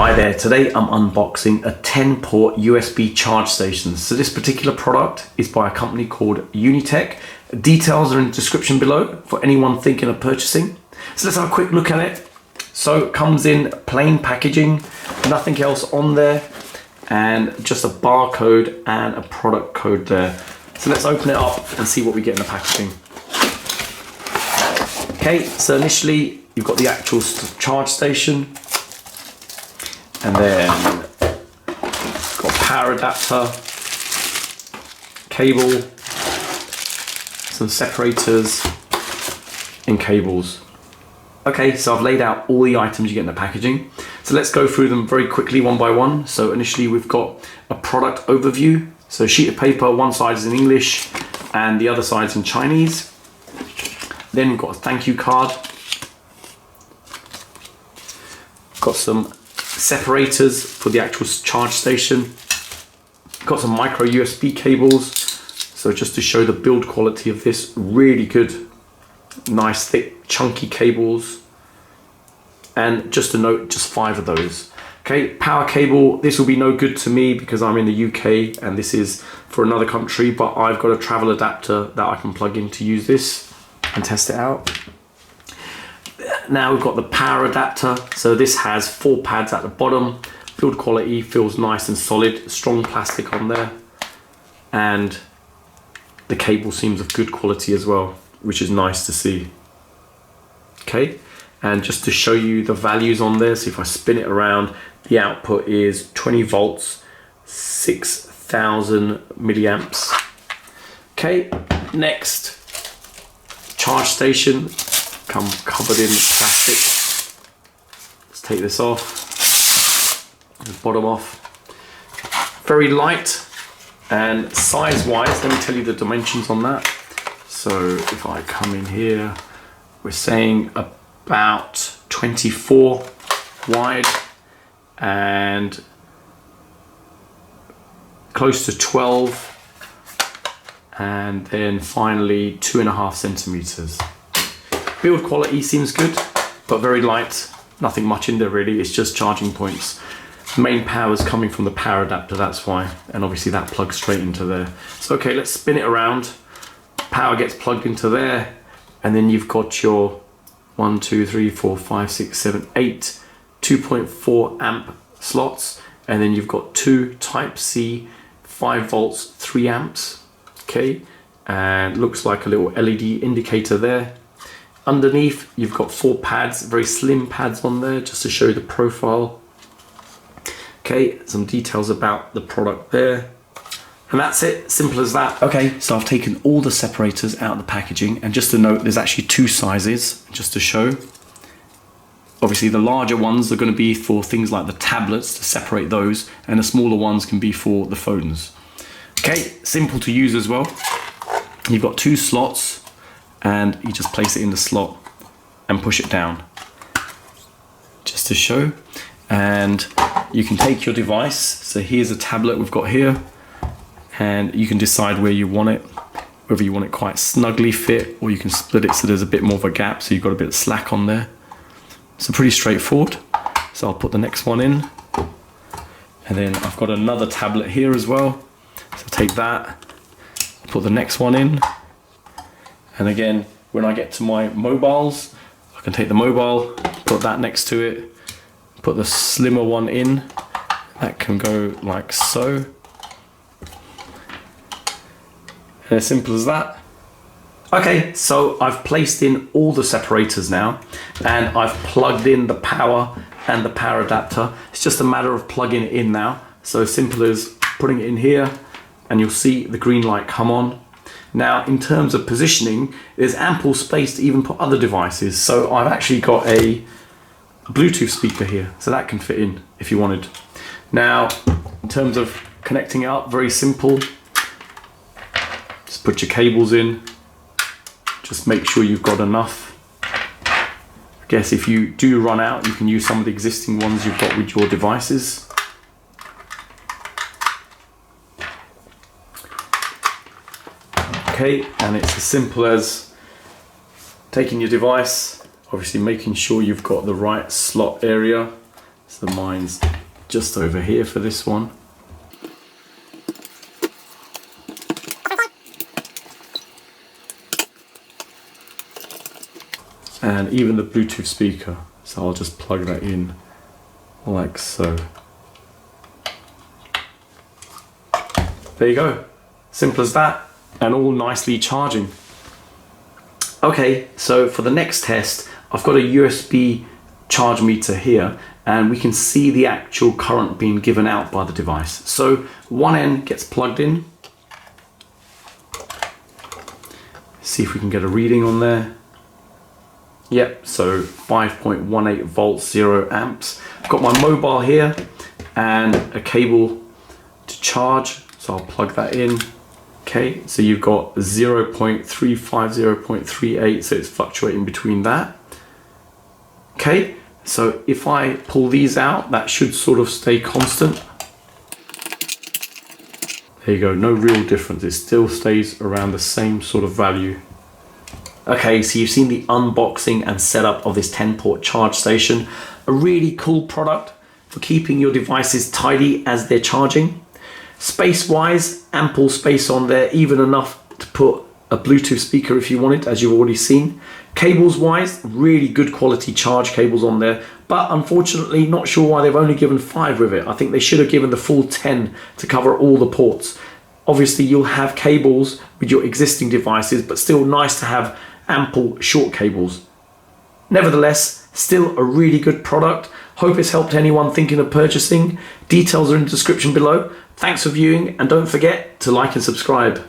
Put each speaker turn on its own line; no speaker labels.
Hi there, today I'm unboxing a 10-port USB charge station. So this particular product is by a company called Unitek. Details are in the description below for anyone thinking of purchasing. So let's have a quick look at it. So it comes in plain packaging, nothing else on there, and just a barcode and a product code there. So let's open it up and see what we get in the packaging. Okay, so initially you've got the actual charge station, and then got a power adapter, cable, some separators and cables. Okay, so I've laid out all the items you get in the packaging. So let's go through them very quickly one by one. So initially we've got a product overview. So a sheet of paper, one side is in English and the other side's in Chinese. Then we've got a thank you card. Got some separators for the actual charge station. Got some micro USB cables. So just to show the build quality of this, really good, nice thick chunky cables. And just a note, just 5 of those. Okay, power cable, this will be no good to me because I'm in the UK and this is for another country, but I've got a travel adapter that I can plug in to use this and test it out. Now we've got the power adapter. So this has 4 pads at the bottom. Build quality feels nice and solid, strong plastic on there. And the cable seems of good quality as well, which is nice to see. Okay, and just to show you the values on there, so if I spin it around, the output is 20 volts, 6,000 milliamps. Okay, next, charge station. Come covered in plastic. Let's take this off, the bottom off. Very light, and size wise, let me tell you the dimensions on that. So if I come in here, we're saying about 24 wide and close to 12, and then finally 2.5 centimeters. Build quality seems good, but very light, nothing much in there really, it's just charging points. Main power is coming from the power adapter, that's why, and obviously that plugs straight into there. So okay, let's spin it around. Power gets plugged into there, and then you've got your 1, 2, 3, 4, 5, 6, 7, 8 2.4 amp slots, and then you've got 2 type C 5 volts 3 amps. Okay, and looks like a little LED indicator there. Underneath you've got 4 pads, very slim pads on there, just to show the profile. Okay, some details about the product there. And that's it, simple as that. Okay, so I've taken all the separators out of the packaging, and just to note, there's actually 2 sizes, just to show. Obviously the larger ones are going to be for things like the tablets, to separate those, and the smaller ones can be for the phones. Okay, simple to use as well. You've got 2 slots, and you just place it in the slot and push it down, just to show. And you can take your device, so here's a tablet we've got here, and you can decide where you want it, whether you want it quite snugly fit, or you can split it so there's a bit more of a gap, so you've got a bit of slack on there. So pretty straightforward. So I'll put the next one in, and then I've got another tablet here as well, so take that, put the next one in, and again, when I get to my mobiles, I can take the mobile, put that next to it, put the slimmer one in, that can go like so. And as simple as that. Okay, so I've placed in all the separators now, and I've plugged in the power and the power adapter. It's just a matter of plugging it in now. So simple as putting it in here, and you'll see the green light come on. Now, in terms of positioning, there's ample space to even put other devices. So I've actually got a Bluetooth speaker here, so that can fit in if you wanted. Now, in terms of connecting it up, very simple. Just put your cables in. Just make sure you've got enough. I guess if you do run out, you can use some of the existing ones you've got with your devices. Okay, and it's as simple as taking your device, obviously making sure you've got the right slot area. So mine's just over here for this one. And even the Bluetooth speaker. So I'll just plug that in like so. There you go. Simple as that, and all nicely charging. Okay, so for the next test, I've got a USB charge meter here, and we can see the actual current being given out by the device. So one end gets plugged in. See if we can get a reading on there. Yep, so 5.18 volts, 0 amps. I've got my mobile here and a cable to charge, so I'll plug that in. Okay, so you've got 0.35, 0.38, so it's fluctuating between that. Okay, so if I pull these out, that should sort of stay constant. There you go, no real difference. It still stays around the same sort of value. Okay, so you've seen the unboxing and setup of this 10-port charge station. A really cool product for keeping your devices tidy as they're charging. Space-wise, ample space on there, even enough to put a Bluetooth speaker if you wanted, as you've already seen. Cables-wise, really good quality charge cables on there, but unfortunately not sure why they've only given 5 with it. I think they should have given the full 10 to cover all the ports. Obviously, you'll have cables with your existing devices, but still nice to have ample short cables. Nevertheless, still a really good product. Hope it's helped anyone thinking of purchasing. Details are in the description below. Thanks for viewing, and don't forget to like and subscribe.